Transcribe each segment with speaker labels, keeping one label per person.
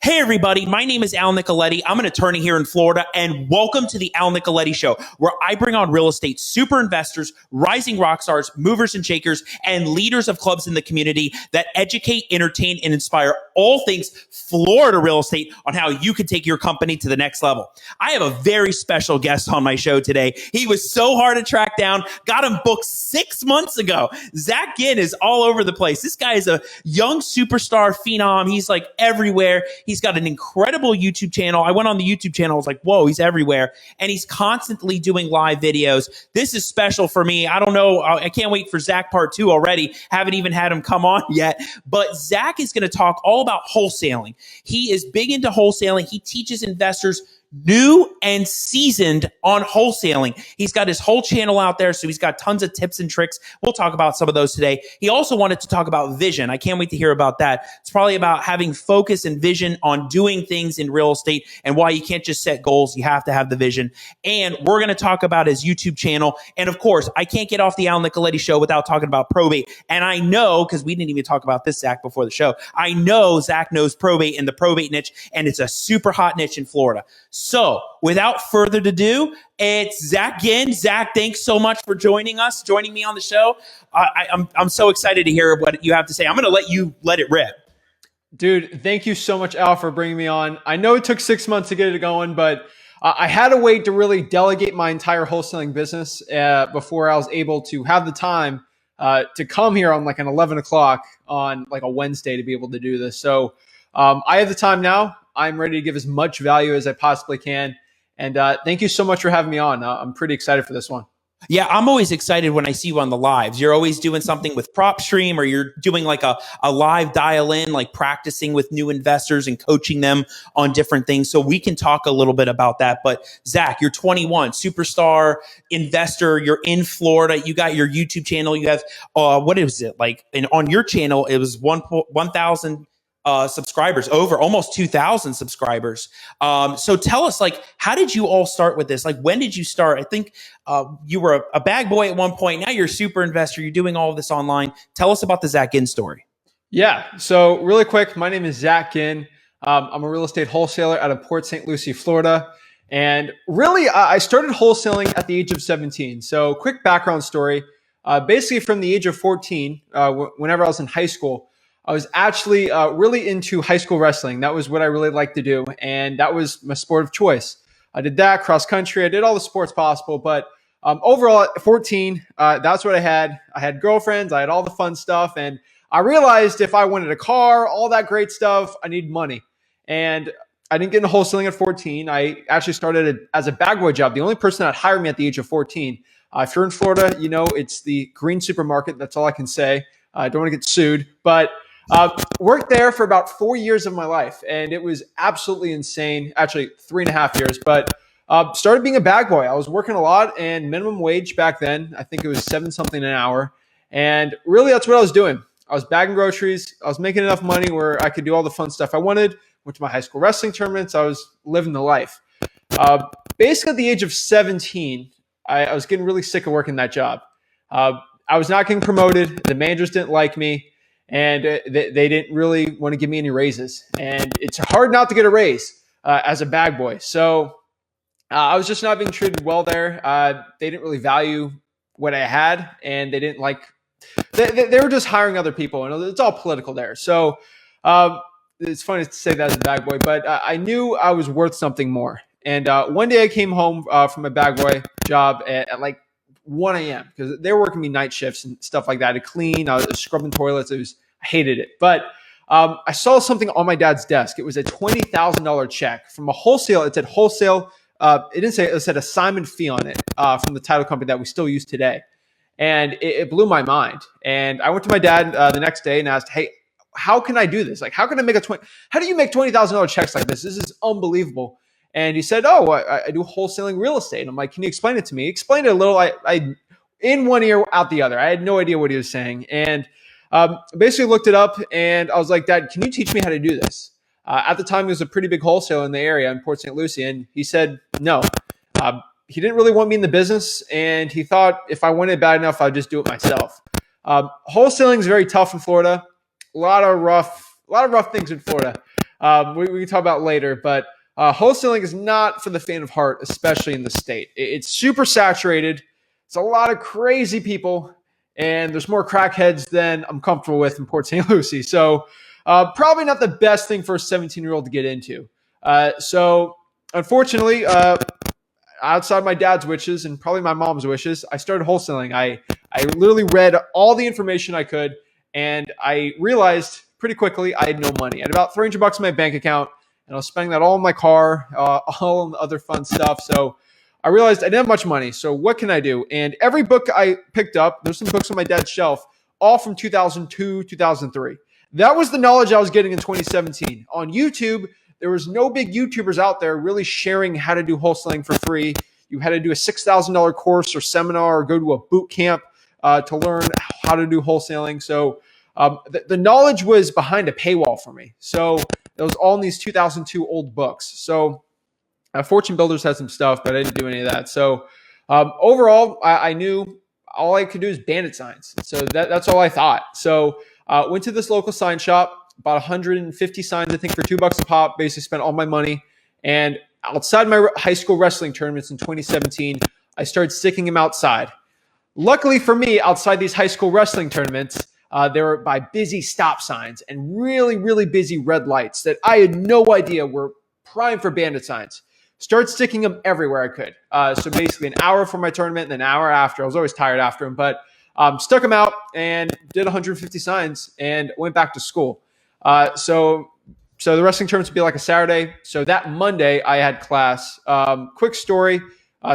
Speaker 1: Hey, everybody. My name is Al Nicoletti. I'm an attorney here in Florida, and welcome to the Al Nicoletti Show, where I bring on real estate super investors, rising rock stars, movers and shakers, and leaders of clubs in the community that educate, entertain, and inspire all things Florida real estate on how you can take your company to the next level. I have a very special guest on my show today. He was so hard to track down, got him booked 6 months ago. Zach Ginn is all over the place. This guy is a young superstar phenom. He's like everywhere. He's got an incredible YouTube channel. I went on the YouTube channel. I was like, whoa, he's everywhere. And he's constantly doing live videos. This is special for me. I don't know. I can't wait for Zach part 2 already. Haven't even had him come on yet. But Zach is going to talk all about wholesaling. He is big into wholesaling. He teaches investors new and seasoned on wholesaling. He's got his whole channel out there, so he's got tons of tips and tricks. We'll talk about some of those today. He also wanted to talk about vision. I can't wait to hear about that. It's probably about having focus and vision on doing things in real estate and why you can't just set goals. You have to have the vision. And we're going to talk about his YouTube channel. And of course, I can't get off the Al Nicoletti Show without talking about probate. And I know, because we didn't even talk about this, Zach, before the show, I know Zach knows probate and the probate niche, and it's a super hot niche in Florida. So without further ado, it's Zach Ginn. Zach, thanks so much for joining me on the show. I'm so excited to hear what you have to say. I'm going to let you let it rip.
Speaker 2: Dude, thank you so much, Al, for bringing me on. I know it took 6 months to get it going, but I had to wait to really delegate my entire wholesaling business before I was able to have the time to come here on like an 11 o'clock on like a Wednesday to be able to do this. So I have the time now. I'm ready to give as much value as I possibly can. And thank you so much for having me on. I'm pretty excited for this one.
Speaker 1: Yeah, I'm always excited when I see you on the lives. You're always doing something with PropStream, or you're doing like a live dial-in, like practicing with new investors and coaching them on different things. So we can talk a little bit about that. But Zach, you're 21, superstar investor. You're in Florida. You got your YouTube channel. You have, what is it? Like, and on your channel, it was 1,000 subscribers, over almost 2,000 subscribers. So tell us, like, how did you all start with this? Like, when did you start? I think you were a bag boy at one point. Now you're a super investor. You're doing all of this online. Tell us about the Zach Ginn story.
Speaker 2: Yeah. So really quick, my name is Zach Ginn. I'm a real estate wholesaler out of Port St. Lucie, Florida. And really, I started wholesaling at the age of 17. So quick background story. Basically from the age of 14, whenever I was in high school, I was actually really into high school wrestling. That was what I really liked to do. And that was my sport of choice. I did that, cross country. I did all the sports possible. But overall, at 14, that's what I had. I had girlfriends. I had all the fun stuff. And I realized if I wanted a car, all that great stuff, I needed money. And I didn't get into wholesaling at 14. I actually started as a bag boy job. The only person that hired me at the age of 14. If you're in Florida, you know it's the green supermarket. That's all I can say. I don't want to get sued. But worked there for about 4 years of my life, and it was absolutely insane. Actually, 3.5 years, but started being a bag boy. I was working a lot, and minimum wage back then, I think it was 7 something an hour. And really, that's what I was doing. I was bagging groceries. I was making enough money where I could do all the fun stuff I wanted. Went to my high school wrestling tournaments. I was living the life. Basically, at the age of 17, I was getting really sick of working that job. I was not getting promoted. The managers didn't like me. And they didn't really want to give me any raises. And it's hard not to get a raise as a bag boy. So I was just not being treated well there. They didn't really value what I had. And they didn't like, they were just hiring other people. And it's all political there. So it's funny to say that as a bag boy. But I knew I was worth something more. And one day I came home from a bag boy job at like 1 a.m. because they were working me night shifts and stuff like that to clean. I was scrubbing toilets. I hated it. But I saw something on my dad's desk. It was a $20,000 check from a wholesale. It said wholesale. It didn't say, it said assignment fee on it from the title company that we still use today. And it blew my mind. And I went to my dad the next day and asked, hey, how can I do this? Like, how can I make how do you make $20,000 checks like this? This is unbelievable. And he said, oh, I do wholesaling real estate. And I'm like, can you explain it to me? He explained it a little. I in one ear, out the other. I had no idea what he was saying. And basically looked it up. And I was like, Dad, can you teach me how to do this? At the time, he was a pretty big wholesaler in the area in Port St. Lucie. And he said, no. He didn't really want me in the business. And he thought if I wanted it bad enough, I'd just do it myself. Wholesaling is very tough in Florida. A lot of rough things in Florida. we can talk about later. But wholesaling is not for the faint of heart, especially in the state. It's super saturated. It's a lot of crazy people, and there's more crackheads than I'm comfortable with in Port St. Lucie. So probably not the best thing for a 17-year-old to get into. So unfortunately, outside my dad's wishes and probably my mom's wishes, I started wholesaling. I literally read all the information I could, and I realized pretty quickly I had no money. I had about $300 in my bank account, and I was spending that all in my car, all on the other fun stuff. So I realized I didn't have much money. So what can I do? And every book I picked up, there's some books on my dad's shelf, all from 2002, 2003. That was the knowledge I was getting in 2017. On YouTube, there was no big YouTubers out there really sharing how to do wholesaling for free. You had to do a $6,000 course or seminar or go to a boot camp to learn how to do wholesaling. So the knowledge was behind a paywall for me. So it was all in these 2002 old books. So Fortune Builders had some stuff, but I didn't do any of that. So overall, I knew all I could do is bandit signs. So that's all I thought. So went to this local sign shop, bought 150 signs, I think, for $2 a pop. Basically spent all my money. And outside my high school wrestling tournaments in 2017, I started sticking them outside. Luckily for me, outside these high school wrestling tournaments, they were by busy stop signs and really, really busy red lights that I had no idea were prime for bandit signs. Started sticking them everywhere I could. So basically an hour for my tournament and an hour after. I was always tired after them, but stuck them out and did 150 signs and went back to school. So the wrestling tournaments would be like a Saturday. So that Monday I had class. Quick story.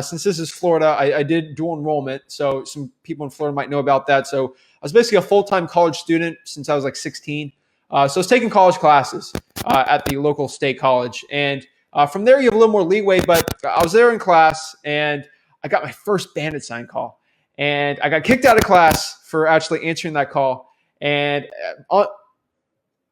Speaker 2: Since this is Florida, I did dual enrollment. So some people in Florida might know about that. So I was basically a full-time college student since I was like 16. So I was taking college classes at the local state college. And from there, you have a little more leeway. But I was there in class, and I got my first bandit sign call. And I got kicked out of class for actually answering that call. And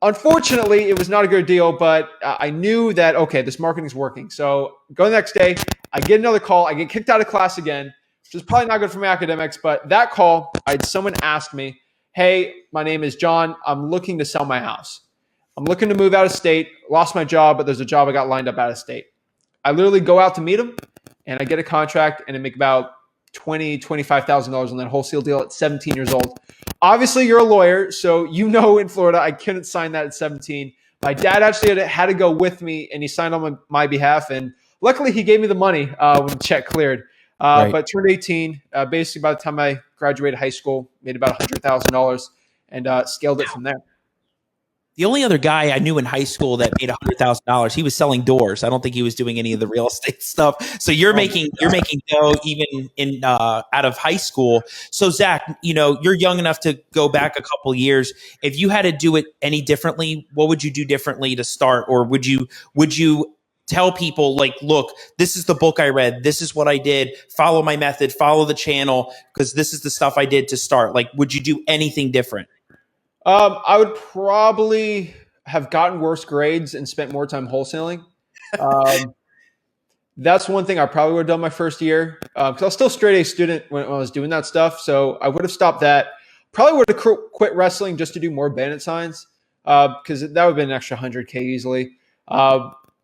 Speaker 2: unfortunately, it was not a good deal, but I knew that, okay, this marketing is working. So go the next day, I get another call. I get kicked out of class again, which is probably not good for my academics. But that call, I had someone ask me, hey, my name is John. I'm looking to sell my house. I'm looking to move out of state. Lost my job, but there's a job I got lined up out of state. I literally go out to meet him, and I get a contract, and I make about $25,000 on that wholesale deal at 17 years old. Obviously, you're a lawyer, so you know in Florida I couldn't sign that at 17. My dad actually had to go with me, and he signed on my behalf. And luckily, he gave me the money when the check cleared.
Speaker 1: Right.
Speaker 2: But turned 18. Basically, by the time I graduated high school, made about $100,000 and scaled it from there.
Speaker 1: The only other guy I knew in high school that made $100,000, he was selling doors. I don't think he was doing any of the real estate stuff. So you're making dough even in out of high school. So Zach, you're young enough to go back a couple years. If you had to do it any differently, what would you do differently to start? Or would you tell people, like, look, this is the book I read, this is what I did, follow my method, follow the channel, because this is the stuff I did to start? Like, would you do anything different?
Speaker 2: I would probably have gotten worse grades and spent more time wholesaling. That's one thing I probably would have done my first year, because I was still straight A student when I was doing that stuff. So I would have stopped that. Probably would have quit wrestling just to do more bandit signs, because that would have been an extra 100K easily.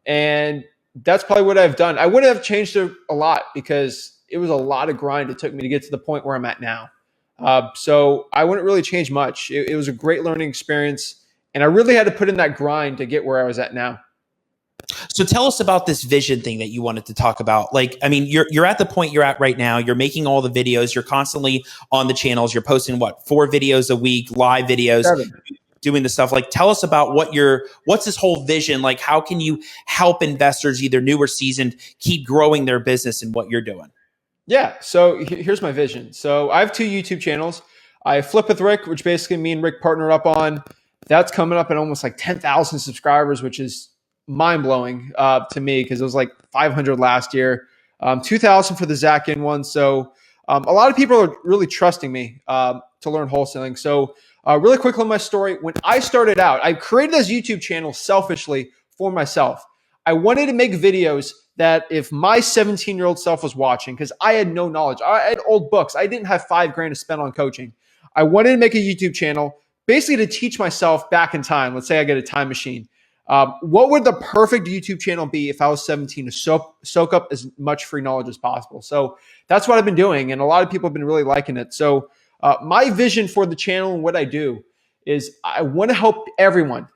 Speaker 2: And that's probably what I've done. I wouldn't have changed it a lot because it was a lot of grind it took me to get to the point where I'm at now. So I wouldn't really change much. It was a great learning experience, and I really had to put in that grind to get where I was at now.
Speaker 1: So tell us about this vision thing that you wanted to talk about. Like, I mean, you're at the point you're at right now. You're making all the videos. You're constantly on the channels. You're posting 4 videos a week, live videos,
Speaker 2: 7.
Speaker 1: Doing the stuff. Like, tell us about what's this whole vision? Like, how can you help investors, either new or seasoned, keep growing their business in what you're doing?
Speaker 2: Yeah. So here's my vision. So I have 2 YouTube channels. I Flip with Rick, which basically me and Rick partnered up on. That's coming up at almost like 10,000 subscribers, which is mind blowing to me, because it was like 500 last year, 2,000 for the Zach In one. So a lot of people are really trusting me to learn wholesaling. So really quickly on my story, when I started out, I created this YouTube channel selfishly for myself. I wanted to make videos that if my 17-year-old self was watching, because I had no knowledge, I had old books, I didn't have $5,000 to spend on coaching. I wanted to make a YouTube channel basically to teach myself back in time. Let's say I get a time machine. What would the perfect YouTube channel be if I was 17 to soak up as much free knowledge as possible? So that's what I've been doing, and a lot of people have been really liking it. So my vision for the channel and what I do is I want to help everyone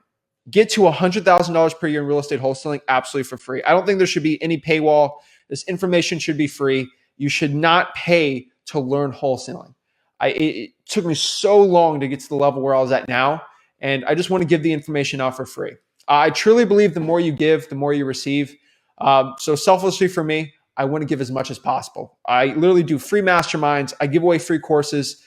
Speaker 2: get to $100,000 per year in real estate wholesaling absolutely for free. I don't think there should be any paywall. This information should be free. You should not pay to learn wholesaling. It took me so long to get to the level where I was at now, and I just want to give the information out for free. I truly believe the more you give, the more you receive. So selfishly for me, I want to give as much as possible. I literally do free masterminds. I give away free courses.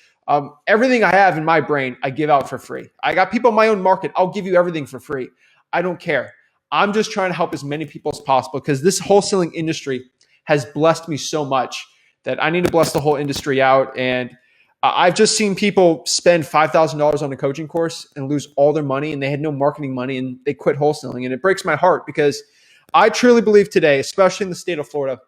Speaker 2: Everything I have in my brain, I give out for free. I got people in my own market. I'll give you everything for free. I don't care. I'm just trying to help as many people as possible because this wholesaling industry has blessed me so much that I need to bless the whole industry out. And I've just seen people spend $5,000 on a coaching course and lose all their money, and they had no marketing money and they quit wholesaling. And it breaks my heart because I truly believe today, especially in the state of Florida,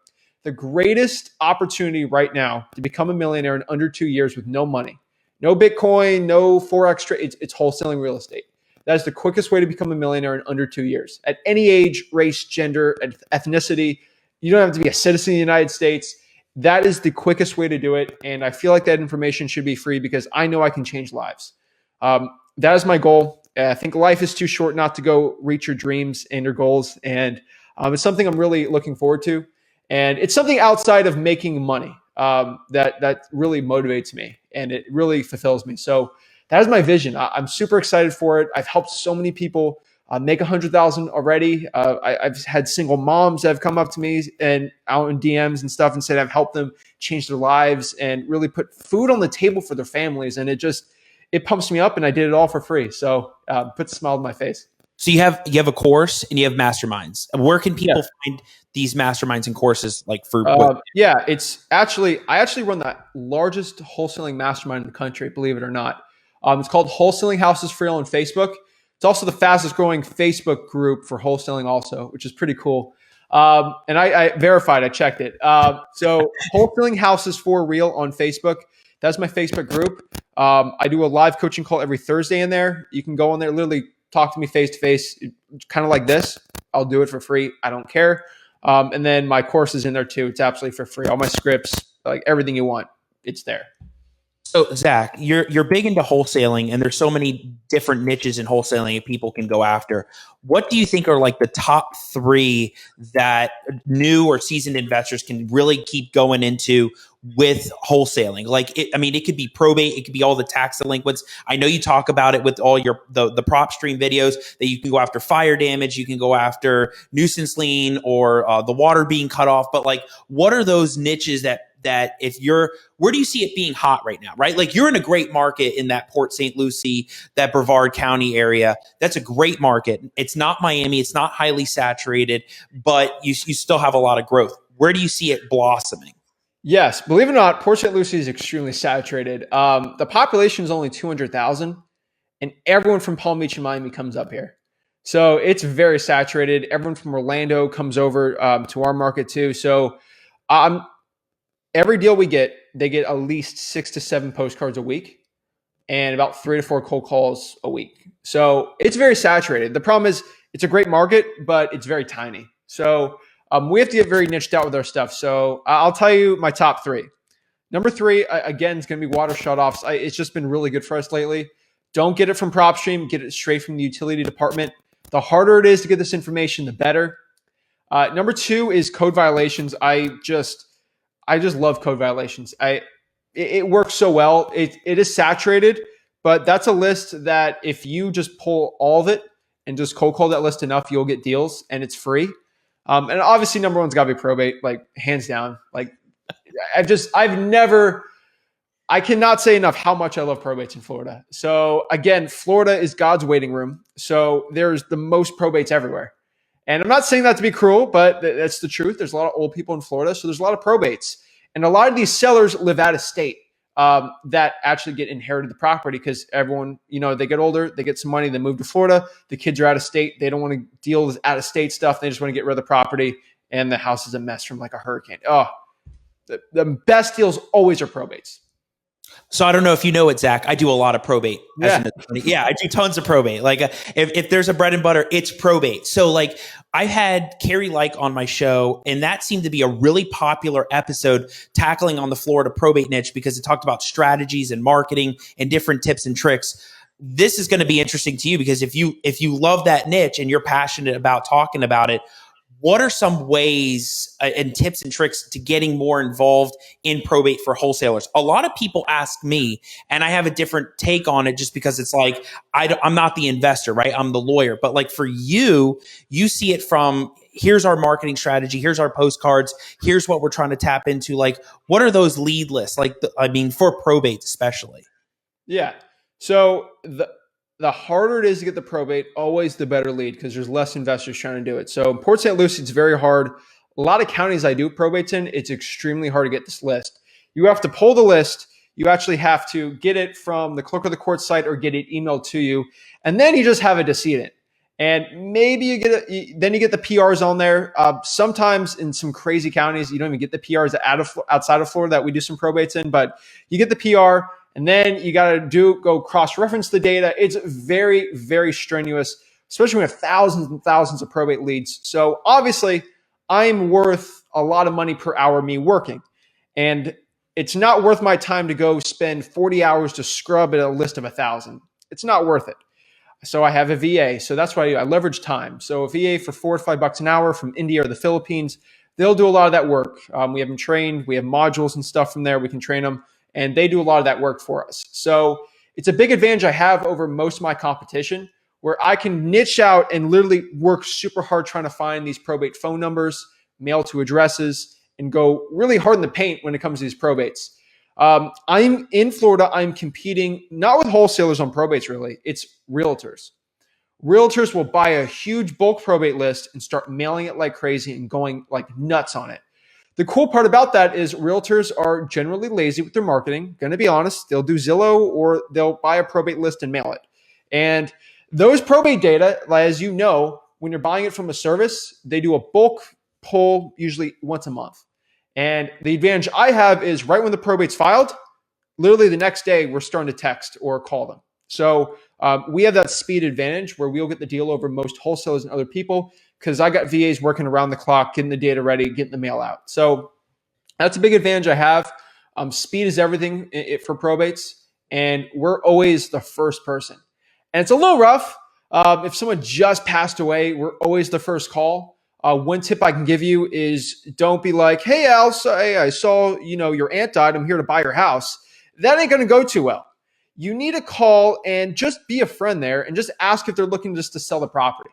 Speaker 2: the greatest opportunity right now to become a millionaire in under 2 years with no money, no Bitcoin, no Forex trade. It's wholesaling real estate. That is the quickest way to become a millionaire in under 2 years. At any age, race, gender, ethnicity, you don't have to be a citizen of the United States. That is the quickest way to do it. And I feel like that information should be free because I know I can change lives. That is my goal. I think life is too short not to go reach your dreams and your goals. And it's something I'm really looking forward to. And it's something outside of making money that really motivates me and it really fulfills me. So that is my vision. I'm super excited for it. I've helped so many people make 100,000 already. I've had single moms that have come up to me and out in DMs and stuff and said I've helped them change their lives and really put food on the table for their families. And it pumps me up, and I did it all for free. So puts a smile on my face.
Speaker 1: So you have a course and you have masterminds. Where can people find these masterminds and courses like for?
Speaker 2: Yeah, I actually run the largest wholesaling mastermind in the country, believe it or not. It's called Wholesaling Houses for Real on Facebook. It's also the fastest growing Facebook group for wholesaling also, which is pretty cool. And I verified, I checked it. So Wholesaling Houses for Real on Facebook. That's my Facebook group. I do a live coaching call every Thursday in there. You can go on there, literally talk to me face to face, kind of like this. I'll do it for free. I don't care. And then my course is in there too. It's absolutely for free. All my scripts, like everything you want, it's there.
Speaker 1: So Zach, you're big into wholesaling, and there's so many different niches in wholesaling that people can go after. What do you think are like the top 3 that new or seasoned investors can really keep going into with wholesaling? Like, it could be probate, it could be all the tax delinquents. I know you talk about it with all the prop stream videos that you can go after fire damage, you can go after nuisance lien or the water being cut off. But like, what are those niches that where do you see it being hot right now, right? Like, you're in a great market in that Port St. Lucie, that Brevard County area. That's a great market. It's not Miami. It's not highly saturated, but you still have a lot of growth. Where do you see it blossoming?
Speaker 2: Yes, believe it or not, Port St. Lucie is extremely saturated. The population is only 200,000, and everyone from Palm Beach and Miami comes up here. So it's very saturated. Everyone from Orlando comes over to our market too. So every deal we get, they get at least 6 to 7 postcards a week and about 3 to 4 cold calls a week. So it's very saturated. The problem is it's a great market, but it's very tiny. So we have to get very niched out with our stuff. So I'll tell you my top 3. Number 3, again, is going to be water shutoffs. It's just been really good for us lately. Don't get it from PropStream. Get it straight from the utility department. The harder it is to get this information, the better. Number 2 is code violations. I just love code violations. It works so well. It is saturated, but that's a list that if you just pull all of it and just cold call that list enough, you'll get deals, and it's free. And obviously, number 1's got to be probate, like hands down. Like I cannot say enough how much I love probates in Florida. So again, Florida is God's waiting room. So there's the most probates everywhere. And I'm not saying that to be cruel, but that's the truth. There's a lot of old people in Florida, so there's a lot of probates. And a lot of these sellers live out of state that actually get inherited the property because everyone, they get older, they get some money, they move to Florida, the kids are out of state, they don't want to deal with out of state stuff, they just want to get rid of the property, and the house is a mess from like a hurricane. Oh, the best deals always are probates.
Speaker 1: So I don't know if you know it, Zach. I do a lot of probate as
Speaker 2: Yeah.
Speaker 1: an attorney. Yeah, I do tons of probate. Like if there's a bread and butter, it's probate. So like I had Carrie Like on my show, and that seemed to be a really popular episode tackling on the Florida probate niche because it talked about strategies and marketing and different tips and tricks. This is going to be interesting to you because if you love that niche and you're passionate about talking about it, what are some ways and tips and tricks to getting more involved in probate for wholesalers? A lot of people ask me, and I have a different take on it just because it's like, I'm not the investor, right? I'm the lawyer. But like for you, you see it from here's our marketing strategy, here's our postcards, here's what we're trying to tap into. Like, what are those lead lists? Like, for probate especially.
Speaker 2: Yeah. So the harder it is to get the probate, always the better lead because there's less investors trying to do it. So in Port St. Lucie, it's very hard. A lot of counties I do probates in, it's extremely hard to get this list. You have to pull the list. You actually have to get it from the clerk of the court site or get it emailed to you. And then you just have a decedent. And maybe you get then you get the PRs on there. Sometimes in some crazy counties, you don't even get the PRs outside of Florida that we do some probates in, but you get the PR. And then you got to go cross-reference the data. It's very, very strenuous, especially when you have thousands and thousands of probate leads. So obviously, I'm worth a lot of money per hour me working. And it's not worth my time to go spend 40 hours to scrub at a list of 1,000. It's not worth it. So I have a VA. So that's why I leverage time. So a VA for $4 to $5 an hour from India or the Philippines, they'll do a lot of that work. We have them trained. We have modules and stuff from there. We can train them. And they do a lot of that work for us. So it's a big advantage I have over most of my competition where I can niche out and literally work super hard trying to find these probate phone numbers, mail to addresses, and go really hard in the paint when it comes to these probates. I'm in Florida. I'm competing not with wholesalers on probates, really. It's realtors. Realtors will buy a huge bulk probate list and start mailing it like crazy and going like nuts on it. The cool part about that is realtors are generally lazy with their marketing. Going to be honest, they'll do Zillow or they'll buy a probate list and mail it. And those probate data, as you know, when you're buying it from a service, they do a bulk pull usually once a month. And the advantage I have is right when the probate's filed, literally the next day, we're starting to text or call them. So we have that speed advantage where we'll get the deal over most wholesalers and other people because I got VAs working around the clock, getting the data ready, getting the mail out. So that's a big advantage I have. Speed is everything for probates, and we're always the first person. And it's a little rough. If someone just passed away, we're always the first call. One tip I can give you is don't be like, hey, Al, I saw your aunt died. I'm here to buy your house. That ain't going to go too well. You need to call and just be a friend there and just ask if they're looking just to sell the property.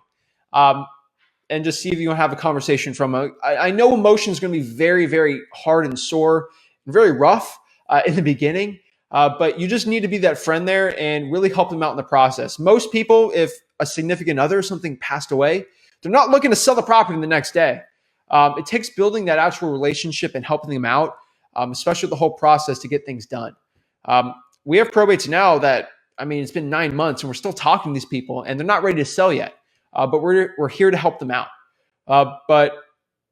Speaker 2: And just see if you can have a conversation from I know emotion is going to be very, very hard and sore and very rough in the beginning, but you just need to be that friend there and really help them out in the process. Most people, if a significant other or something passed away, they're not looking to sell the property the next day. It takes building that actual relationship and helping them out, especially the whole process to get things done. We have probates now that, it's been 9 months and we're still talking to these people and they're not ready to sell yet. But we're here to help them out. But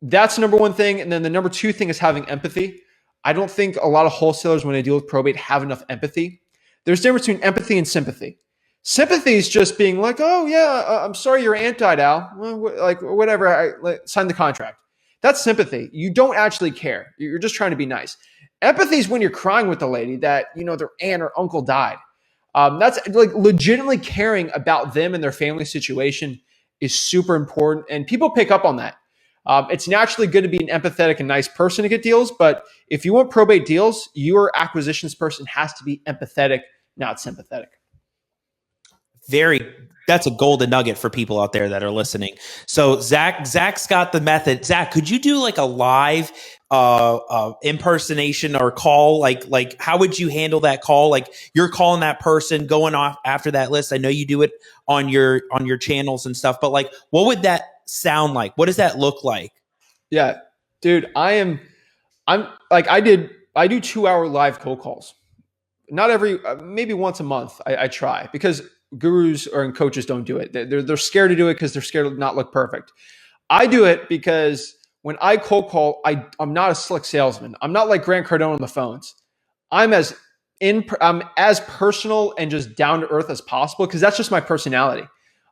Speaker 2: that's the number one thing. And then the number two thing is having empathy. I don't think a lot of wholesalers, when they deal with probate, have enough empathy. There's a difference between empathy and sympathy. Sympathy is just being like, oh, yeah, I'm sorry your aunt died, Al. Like, whatever, sign the contract. That's sympathy. You don't actually care. You're just trying to be nice. Empathy is when you're crying with the lady that, their aunt or uncle died. That's like legitimately caring about them and their family situation is super important. And people pick up on that. It's naturally good to be an empathetic and nice person to get deals. But if you want probate deals, your acquisitions person has to be empathetic, not sympathetic.
Speaker 1: That's a golden nugget for people out there that are listening. So Zach's got the method. Zach, could you do like a live impersonation or call? Like how would you handle that call? Like you're calling that person, going off after that list. I know you do it on your channels and stuff, but like, what would that sound like? What does that look like?
Speaker 2: Yeah, dude, I'm like, I do 2-hour live cold calls. Not every, maybe once a month I try because gurus and coaches don't do it. They're scared to do it because they're scared to not look perfect. I do it because when I cold call, I'm not a slick salesman. I'm not like Grant Cardone on the phones. I'm as as personal and just down to earth as possible because that's just my personality.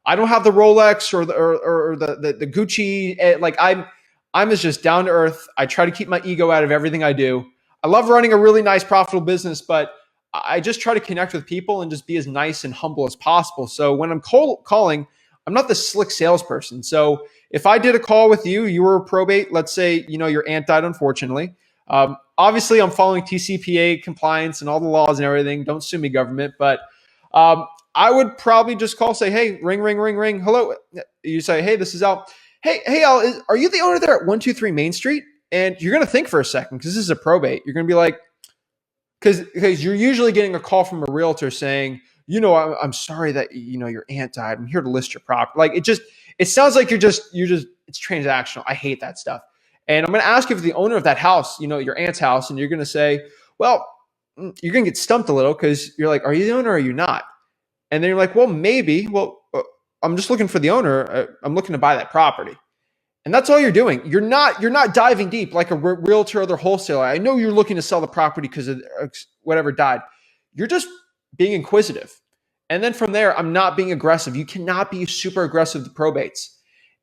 Speaker 2: I don't have the Rolex or the Gucci. Like I'm as just down to earth. I try to keep my ego out of everything I do. I love running a really nice, profitable business, but I just try to connect with people and just be as nice and humble as possible. So when I'm calling, I'm not the slick salesperson. So if I did a call with you, you were a probate, let's say, your aunt died, unfortunately. Obviously, I'm following TCPA compliance and all the laws and everything. Don't sue me, government. But I would probably just call, say, hey, ring, ring, ring, ring. Hello. You say, hey, this is Al. Hey, Al, are you the owner there at 123 Main Street? And you're going to think for a second because this is a probate. You're going to be like, because you're usually getting a call from a realtor saying, I'm sorry that your aunt died. I'm here to list your property. Like it sounds like you're just it's transactional. I hate that stuff. And I'm going to ask you if the owner of that house, your aunt's house, and you're going to say, well, you're going to get stumped a little because you're like, are you the owner or are you not? And then you're like, well, maybe. Well, I'm just looking for the owner. I'm looking to buy that property. And that's all you're doing. You're not diving deep like a realtor or other wholesaler. I know you're looking to sell the property because of whatever died. You're just being inquisitive. And then from there, I'm not being aggressive. You cannot be super aggressive with probates.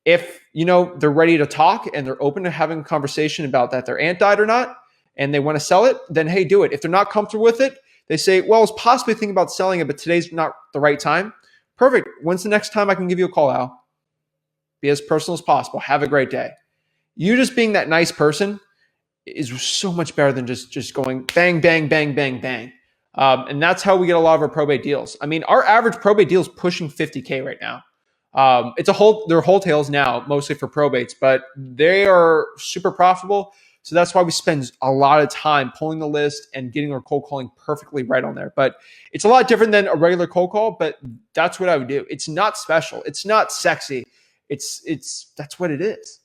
Speaker 2: If they're ready to talk and they're open to having a conversation about that their aunt died or not, and they want to sell it, then hey, do it. If they're not comfortable with it, they say, well, I was possibly thinking about selling it, but today's not the right time. Perfect. When's the next time I can give you a call, Al? Be as personal as possible. Have a great day. You just being that nice person is so much better than just going bang, bang, bang, bang, bang. And that's how we get a lot of our probate deals. I mean, our average probate deal is pushing 50K right now. They're wholesales now, mostly for probates, but they are super profitable. So that's why we spend a lot of time pulling the list and getting our cold calling perfectly right on there. But it's a lot different than a regular cold call, but that's what I would do. It's not special. It's not sexy. That's what it is.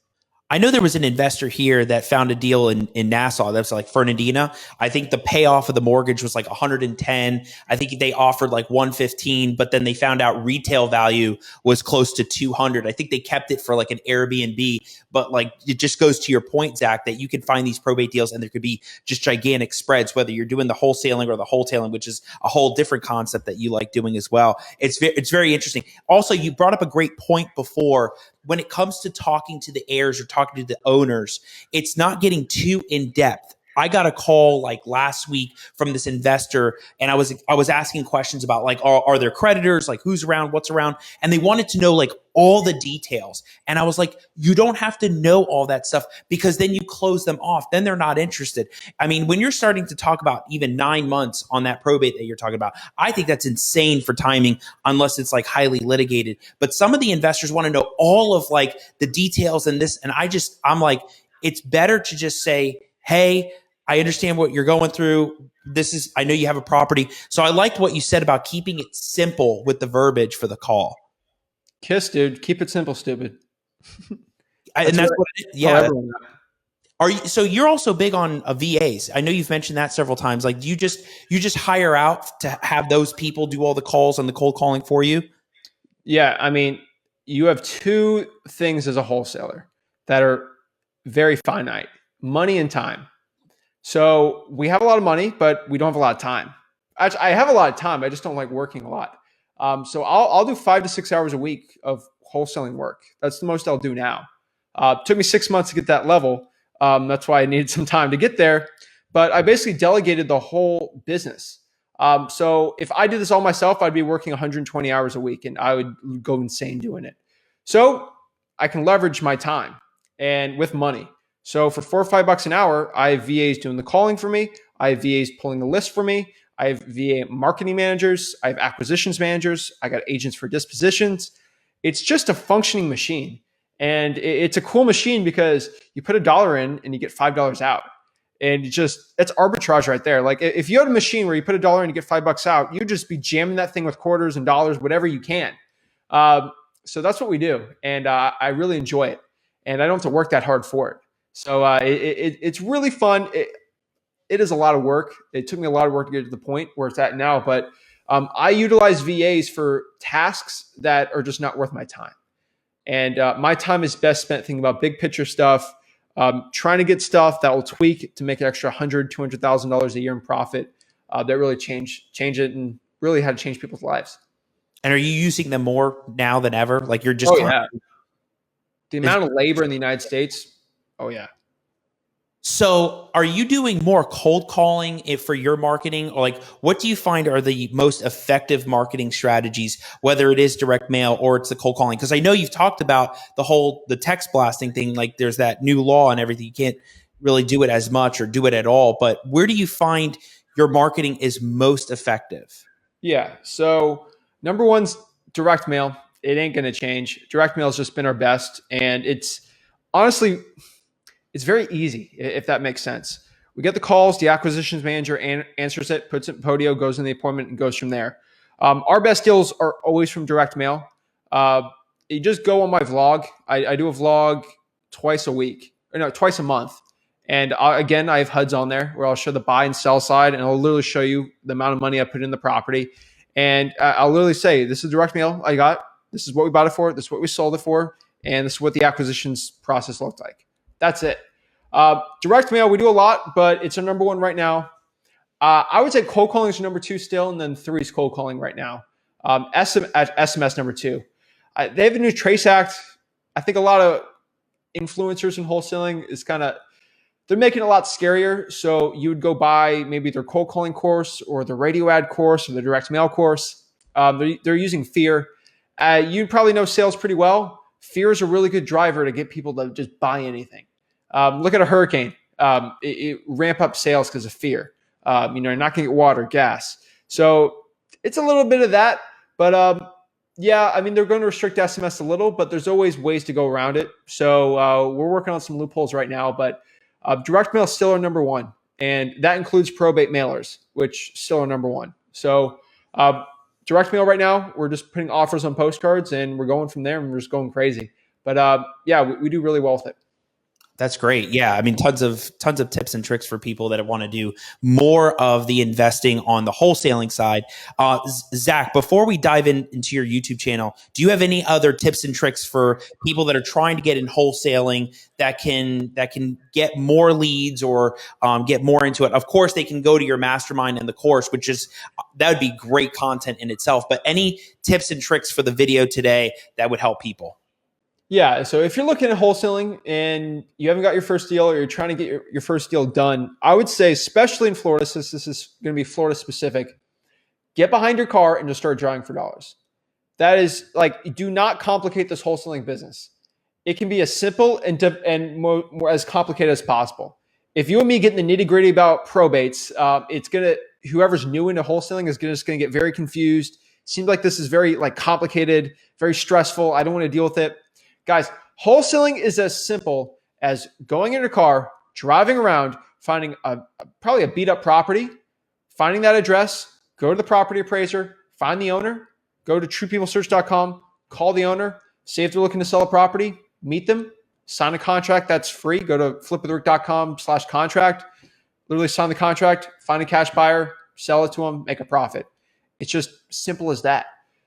Speaker 1: I know there was an investor here that found a deal in Nassau. That's like Fernandina. I think the payoff of the mortgage was like 110. I think they offered like 115, but then they found out retail value was close to 200. I think they kept it for like an Airbnb, but like it just goes to your point, Zach, that you can find these probate deals and there could be just gigantic spreads, whether you're doing the wholesaling or the wholetailing, which is a whole different concept that you like doing as well. It's very interesting. Also, you brought up a great point before. When it comes to talking to the heirs or talking to the owners, it's not getting too in depth. I got a call like last week from this investor, and I was asking questions about like, are there creditors, like who's around, what's around, and they wanted to know like all the details. And I was like, you don't have to know all that stuff because then you close them off. Then they're not interested. I mean, when you're starting to talk about even 9 months on that probate that you're talking about, I think that's insane for timing unless it's like highly litigated. But some of the investors want to know all of like the details and this. And I'm like, it's better to just say, hey, I understand what you're going through. I know you have a property. So I liked what you said about keeping it simple with the verbiage for the call.
Speaker 2: Kiss, dude. Keep it simple, stupid.
Speaker 1: And that's what it is. Yeah. So you're also big on VAs. I know you've mentioned that several times. Like, do you just hire out to have those people do all the calls and the cold calling for you?
Speaker 2: Yeah. I mean, you have two things as a wholesaler that are very finite: money and time. So we have a lot of money, but we don't have a lot of time. Actually, I have a lot of time. I just don't like working a lot. So I'll do 5 to 6 hours a week of wholesaling work. That's the most I'll do now. It took me 6 months to get that level. That's why I needed some time to get there. But I basically delegated the whole business. So if I did this all myself, I'd be working 120 hours a week and I would go insane doing it. So I can leverage my time and with money. So for $4 or $5 an hour, I have VAs doing the calling for me. I have VAs pulling the list for me. I have VA marketing managers. I have acquisitions managers. I got agents for dispositions. It's just a functioning machine. And it's a cool machine because you put $1 in and you get $5 out. And that's arbitrage right there. Like if you had a machine where you put $1 in and you get $5 out, you'd just be jamming that thing with quarters and dollars, whatever you can. So that's what we do. And I really enjoy it. And I don't have to work that hard for it. So it's really fun. It is a lot of work. It took me a lot of work to get to the point where it's at now. But I utilize VAs for tasks that are just not worth my time. And my time is best spent thinking about big picture stuff, trying to get stuff that will tweak to make an extra $100,000, $200,000 a year in profit. that really change it and really had to change people's lives.
Speaker 1: And are you using them more now than ever? Like you're just
Speaker 2: Oh yeah, the amount of labor in the United States. Oh yeah.
Speaker 1: So, are you doing more cold calling for your marketing, or like what do you find are the most effective marketing strategies, whether it is direct mail or it's the cold calling? Because I know you've talked about the text blasting thing. Like, there's that new law and everything. You can't really do it as much or do it at all. But where do you find your marketing is most effective?
Speaker 2: Yeah. So number one's direct mail. It ain't going to change. Direct mail has just been our best, and it's honestly it's very easy, if that makes sense. We get the calls, the acquisitions manager answers it, puts it in Podio, goes in the appointment, and goes from there. Our best deals are always from direct mail. You just go on my vlog. I do a vlog twice a week, or no, twice a month. And again, I have HUDs on there where I'll show the buy and sell side, and I'll literally show you the amount of money I put in the property. And I'll literally say, this is direct mail I got. This is what we bought it for. This is what we sold it for. And this is what the acquisitions process looked like. That's it. Direct mail, we do a lot, but it's our number one right now. I would say cold calling is number two still, and then three is cold calling right now. SMS number two. They have a new Trace Act. I think a lot of influencers in wholesaling is they're making it a lot scarier. So you would go buy maybe their cold calling course or the radio ad course or the direct mail course. They're using fear. You probably know sales pretty well. Fear is a really good driver to get people to just buy anything. Look at a hurricane. It ramp up sales because of fear. You're not going to get water, gas. So it's a little bit of that. But yeah, I mean, they're going to restrict SMS a little, but there's always ways to go around it. So we're working on some loopholes right now. But direct mail is still our number one. And that includes probate mailers, which still are number one. So direct mail right now, we're just putting offers on postcards and we're going from there and we're just going crazy. But yeah, we do really well with it.
Speaker 1: That's great. Yeah. I mean, tons of tips and tricks for people that want to do more of the investing on the wholesaling side. Zach, before we dive into your YouTube channel, do you have any other tips and tricks for people that are trying to get in wholesaling that can get more leads or get more into it? Of course, they can go to your mastermind and the course, that would be great content in itself. But any tips and tricks for the video today that would help people?
Speaker 2: Yeah. So if you're looking at wholesaling and you haven't got your first deal or you're trying to get your first deal done, I would say, especially in Florida, since this is going to be Florida specific, get behind your car and just start drawing for dollars. That is do not complicate this wholesaling business. It can be as simple and more as complicated as possible. If you and me get in the nitty gritty about probates, whoever's new into wholesaling is just going to get very confused. Seems like this is very complicated, very stressful. I don't want to deal with it. Guys, wholesaling is as simple as going in your car, driving around, finding probably a beat up property, finding that address, go to the property appraiser, find the owner, go to truepeoplesearch.com, call the owner, see if they're looking to sell a property, meet them, sign a contract that's free. Go to flipwithrick.com/contract, literally sign the contract, find a cash buyer, sell it to them, make a profit. It's just simple as that.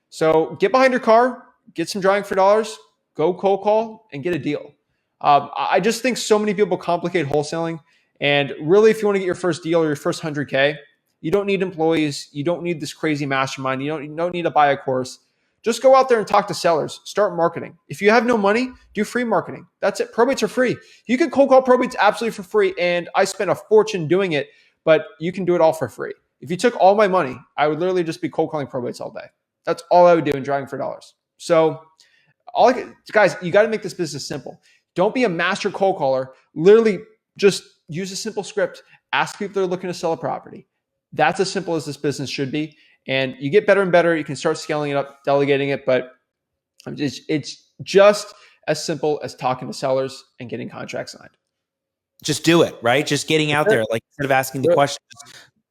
Speaker 2: So get behind your car, get some drawing for dollars, go cold call and get a deal. I just think so many people complicate wholesaling. And really, if you want to get your first deal or your first 100K, you don't need employees. You don't need this crazy mastermind. You don't need to buy a course. Just go out there and talk to sellers. Start marketing. If you have no money, do free marketing. That's it. Probates are free. You can cold call probates absolutely for free. And I spent a fortune doing it, but you can do it all for free. If you took all my money, I would literally just be cold calling probates all day. That's all I would do and drawing for dollars. So guys, you got to make this business simple. Don't be a master cold caller. Literally just use a simple script. Ask people that are looking to sell a property. That's as simple as this business should be. And you get better and better. You can start scaling it up, delegating it, but it's just as simple as talking to sellers and getting contracts signed.
Speaker 1: Just do it, right? Just getting out there, instead of asking the questions,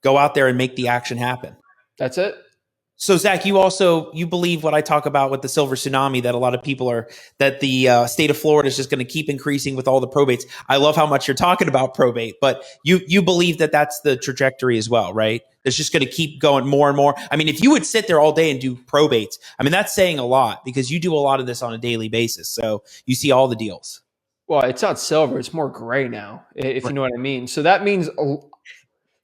Speaker 1: go out there and make the action happen.
Speaker 2: That's it.
Speaker 1: So Zach, you believe what I talk about with the silver tsunami, that a lot of people that the state of Florida is just going to keep increasing with all the probates. I love how much you're talking about probate, but you believe that that's the trajectory as well, right? It's just going to keep going more and more. I mean, if you would sit there all day and do probates, I mean, that's saying a lot because you do a lot of this on a daily basis. So you see all the deals.
Speaker 2: Well, it's not silver. It's more gray now, if you know what I mean. So that means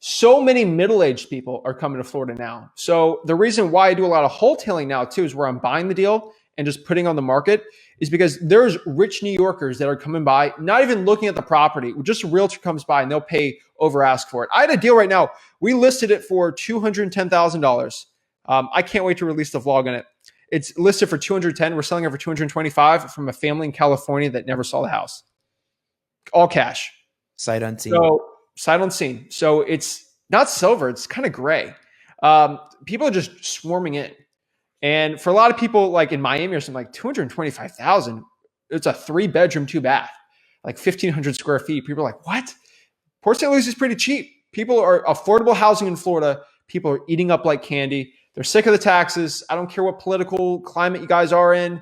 Speaker 2: so many middle-aged people are coming to Florida now. So the reason why I do a lot of wholetailing now too is where I'm buying the deal and just putting on the market is because there's rich New Yorkers that are coming by, not even looking at the property. Just a realtor comes by and they'll pay over ask for it. I had a deal right now. We listed it for $210,000. I can't wait to release the vlog on it. It's listed for 210. We're selling it for 225 from a family in California that never saw the house. All cash.
Speaker 1: Sight unseen.
Speaker 2: So sight unseen. So it's not silver. It's kind of gray. People are just swarming in. And for a lot of people, like in Miami or something, like 225,000, it's a 3-bedroom, 2-bath, like 1,500 square feet. People are like, what? Port St. Lucie is pretty cheap. People are affordable housing in Florida. People are eating up like candy. They're sick of the taxes. I don't care what political climate you guys are in.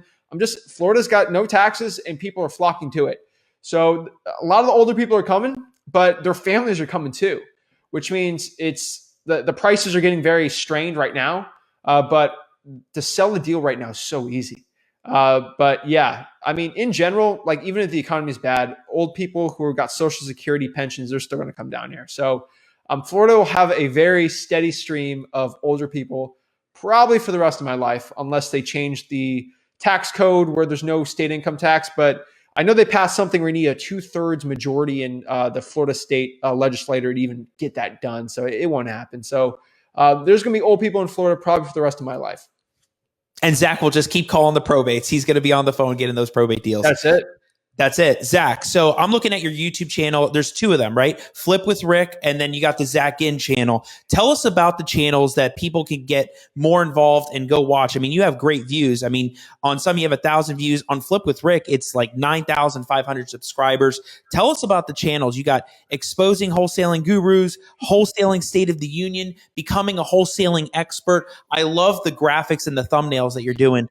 Speaker 2: Florida's got no taxes and people are flocking to it. So a lot of the older people are coming, but their families are coming too, which means it's the prices are getting very strained right now. But to sell the deal right now is so easy. But yeah, I mean, in general, like even if the economy is bad, old people who have got Social Security pensions, they're still going to come down here. So Florida will have a very steady stream of older people probably for the rest of my life, unless they change the tax code where there's no state income tax. But I know they passed something where you need a 2/3 majority in the Florida state legislature to even get that done. So it won't happen. So there's going to be old people in Florida probably for the rest of my life.
Speaker 1: And Zach will just keep calling the probates. He's going to be on the phone getting those probate deals.
Speaker 2: That's it.
Speaker 1: That's it. Zach, so I'm looking at your YouTube channel. There's 2 of them, right? Flip with Rick, and then you got the Zach In channel. Tell us about the channels that people can get more involved and go watch. I mean, you have great views. I mean, on some you have 1,000 views. On Flip with Rick, it's like 9,500 subscribers. Tell us about the channels. You got Exposing Wholesaling Gurus, Wholesaling State of the Union, Becoming a Wholesaling Expert. I love the graphics and the thumbnails that you're doing.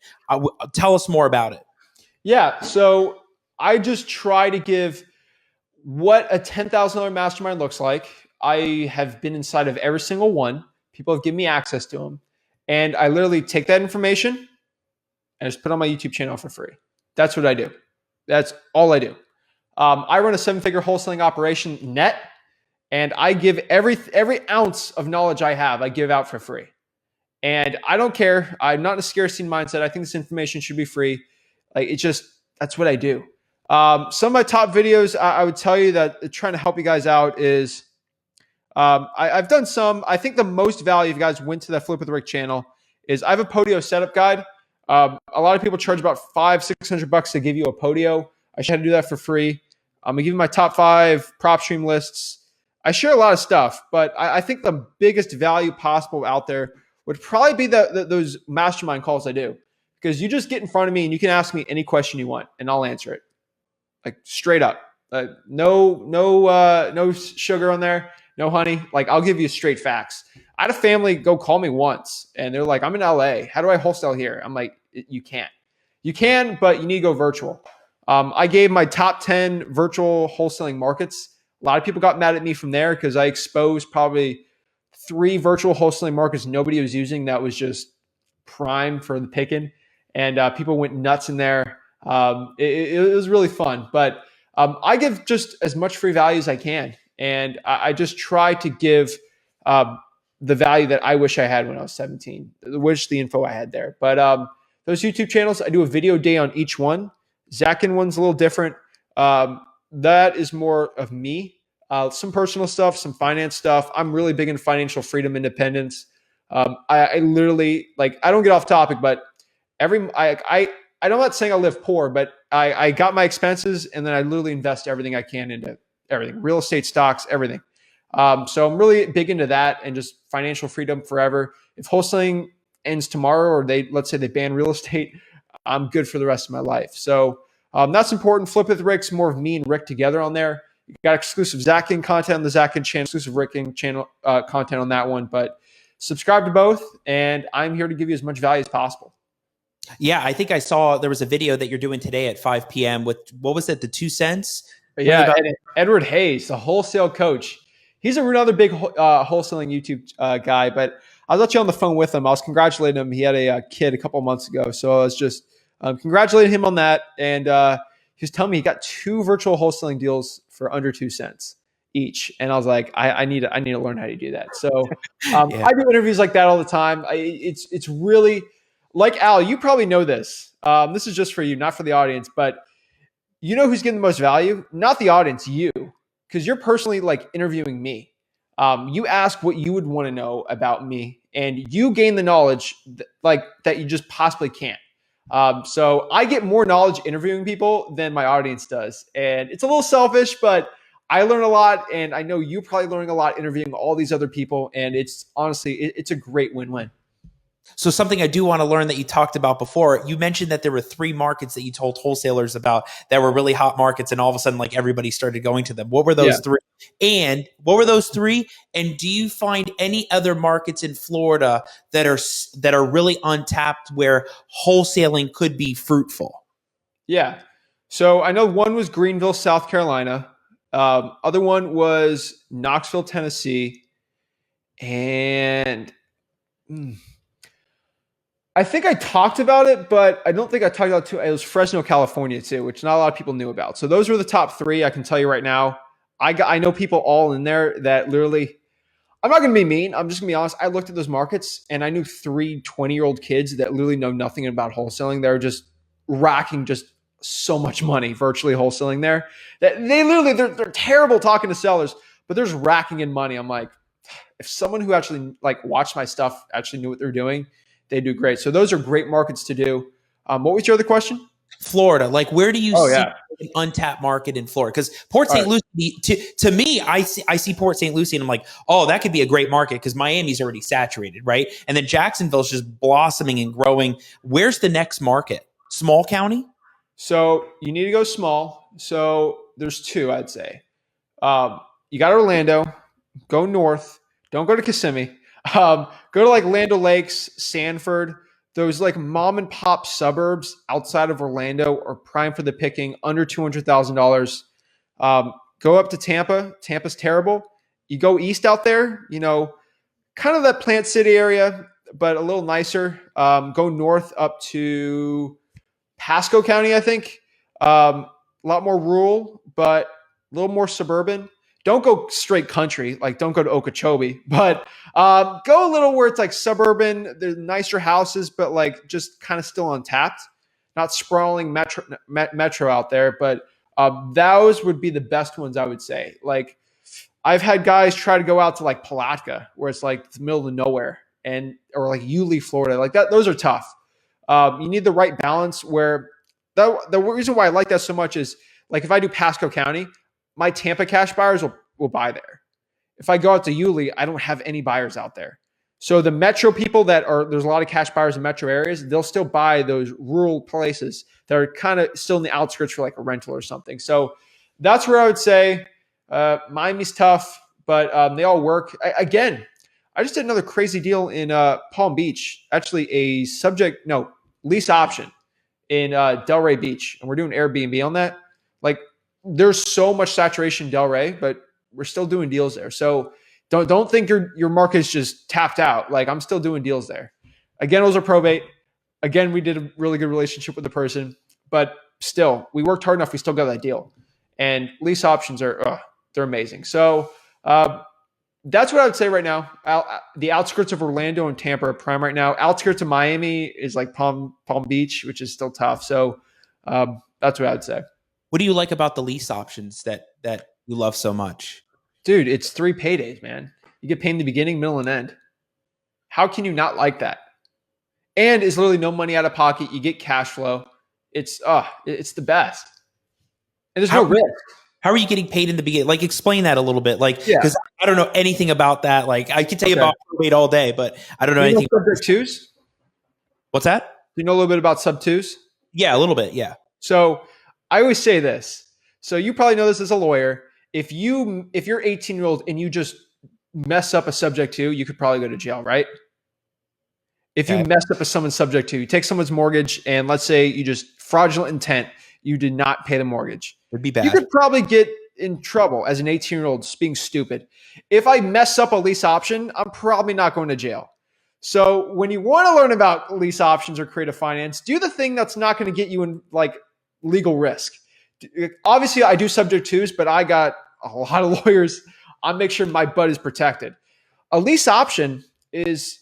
Speaker 1: Tell us more about it.
Speaker 2: Yeah, so I just try to give what a $10,000 mastermind looks like. I have been inside of every single one. People have given me access to them. And I literally take that information and just put it on my YouTube channel for free. That's what I do. That's all I do. I run a 7-figure wholesaling operation net, and I give every ounce of knowledge I have, I give out for free. And I don't care. I'm not in a scarcity mindset. I think this information should be free. Like that's what I do. Some of my top videos, I would tell you that trying to help you guys out is, I've done some. I think the most value, if you guys went to that Flip with Rick channel, is I have a Podio setup guide. A lot of people charge about $500-$600 to give you a Podio. I should do that for free. I'm gonna give you my top 5 prop stream lists. I share a lot of stuff, but I think the biggest value possible out there would probably be those mastermind calls I do, because you just get in front of me and you can ask me any question you want and I'll answer it. Like straight up, no sugar on there, no honey. Like I'll give you straight facts. I had a family go call me once and they're like, I'm in LA. How do I wholesale here? I'm like, you can't. You can, but you need to go virtual. I gave my top 10 virtual wholesaling markets. A lot of people got mad at me from there because I exposed probably 3 virtual wholesaling markets nobody was using that was just prime for the picking. And people went nuts in there. It was really fun, but I give just as much free value as I can. And I just try to give the value that I wish I had when I was 17, wish the info I had there. But those YouTube channels, I do a video day on each one. Zachin one's a little different. That is more of me. Some personal stuff, some finance stuff. I'm really big in financial freedom, independence. I literally, like, I don't get off topic, but I'm not saying I live poor, but I got my expenses and then I literally invest everything I can into everything, real estate, stocks, everything. So I'm really big into that and just financial freedom forever. If wholesaling ends tomorrow, or let's say they ban real estate, I'm good for the rest of my life. So that's important. Flip with Rick's more of me and Rick together on there. You got exclusive Zachin content on the Zachin channel, exclusive Ricking channel content on that one. But subscribe to both, and I'm here to give you as much value as possible.
Speaker 1: Yeah, I think I saw there was a video that you're doing today at 5 p.m. with, what was it, the 2 cents?
Speaker 2: Yeah, Edward Hayes, the wholesale coach. He's another big wholesaling YouTube guy, but I was actually on the phone with him. I was congratulating him. He had a kid a couple of months ago. So I was just congratulating him on that. And he was telling me he got 2 virtual wholesaling deals for under 2 cents. each. And I was like, I need to learn how to do that. So
Speaker 1: Yeah.
Speaker 2: I do interviews like that all the time. It's really like Al. You probably know this. This is just for you, not for the audience, but you know who's getting the most value? Not the audience, you, because you're personally like interviewing me. You ask what you would want to know about me, and you gain the knowledge like that you just possibly can't. So I get more knowledge interviewing people than my audience does, and it's a little selfish, but I learn a lot, and I know you're probably learning a lot interviewing all these other people, and it's honestly it's a great win-win.
Speaker 1: So something I do want to learn that you talked about before, you mentioned that there were 3 markets that you told wholesalers about that were really hot markets, and all of a sudden, like everybody started going to them. What were those
Speaker 2: Yeah.
Speaker 1: 3? And what were those 3? And do you find any other markets in Florida that are really untapped where wholesaling could be fruitful?
Speaker 2: Yeah. So I know one was Greenville, South Carolina. Other one was Knoxville, Tennessee, and I think I talked about it, but I don't think I talked about it too. It was Fresno, California too, which not a lot of people knew about. So those were the top 3. I can tell you right now. I know people all in there that literally. I'm not going to be mean. I'm just going to be honest. I looked at those markets and I knew 3 20-year-old kids that literally know nothing about wholesaling. They're just racking just so much money virtually wholesaling there. That they literally they're terrible talking to sellers, but they're just racking in money. I'm like, if someone who actually like watched my stuff actually knew what they're doing, they do great. So those are great markets to do. What was your other question?
Speaker 1: Florida, like where do you
Speaker 2: Oh
Speaker 1: see
Speaker 2: yeah.
Speaker 1: an untapped market in Florida? Because Port
Speaker 2: All
Speaker 1: St.
Speaker 2: right.
Speaker 1: Lucie, to me, I see Port St. Lucie, and I'm like, oh, that could be a great market because Miami's already saturated, right? And then Jacksonville's just blossoming and growing. Where's the next market? Small county?
Speaker 2: So you need to go small. So there's 2, I'd say. You got Orlando, go north. Don't go to Kissimmee. Go to like Land Lakes, Sanford. Those like mom and pop suburbs outside of Orlando are prime for the picking, under $200,000. Go up to Tampa. Tampa's terrible. You go east out there, kind of that Plant City area, but a little nicer. Go north up to Pasco County, I think. A lot more rural, but a little more suburban. Don't go straight country, like don't go to Okeechobee, but go a little where it's like suburban. There's nicer houses, but like just kind of still untapped, not sprawling metro out there. But those would be the best ones, I would say. Like I've had guys try to go out to like Palatka, where it's like the middle of nowhere, or like Yulee, Florida, like that. Those are tough. You need the right balance. Where the reason why I like that so much is like if I do Pasco County, my Tampa cash buyers will buy there. If I go out to Yulee, I don't have any buyers out there. So the metro people there's a lot of cash buyers in metro areas, they'll still buy those rural places that are kind of still in the outskirts for like a rental or something. So that's where I would say Miami's tough, but they all work. Again, I just did another crazy deal in Palm Beach, actually lease option in Delray Beach. And we're doing Airbnb on that. Like, there's so much saturation in Delray, but we're still doing deals there. So don't think your market is just tapped out. Like, I'm still doing deals there. Again, it was a probate. Again, we did a really good relationship with the person, but still, we worked hard enough. We still got that deal. And lease options they're amazing. So that's what I would say right now. The outskirts of Orlando and Tampa are prime right now. Outskirts of Miami is like Palm Beach, which is still tough. So that's what I would say.
Speaker 1: What do you like about the lease options that you love so much?
Speaker 2: Dude, it's 3 paydays, man. You get paid in the beginning, middle, and end. How can you not like that? And it's literally no money out of pocket. You get cash flow. It's the best. And there's no risk.
Speaker 1: How are you getting paid in the beginning? Like, explain that a little bit. Like,
Speaker 2: Yeah.
Speaker 1: because I don't know anything about that. Like, I can tell you about probate all day, but I don't know anything.
Speaker 2: Subject twos?
Speaker 1: What's that?
Speaker 2: Do you know a little bit about sub twos?
Speaker 1: Yeah, a little bit. Yeah.
Speaker 2: So I always say this. So you probably know this as a lawyer. If you're 18-year-old and you just mess up a subject to, you could probably go to jail, right? If you mess up a someone's subject to, you take someone's mortgage and let's say you just fraudulent intent, you did not pay the mortgage.
Speaker 1: It'd be bad.
Speaker 2: You could probably get in trouble as an 18-year-old being stupid. If I mess up a lease option, I'm probably not going to jail. So when you want to learn about lease options or creative finance, do the thing that's not going to get you in like legal risk. Obviously, I do subject twos, but I got a lot of lawyers. I'll make sure my butt is protected. A lease option is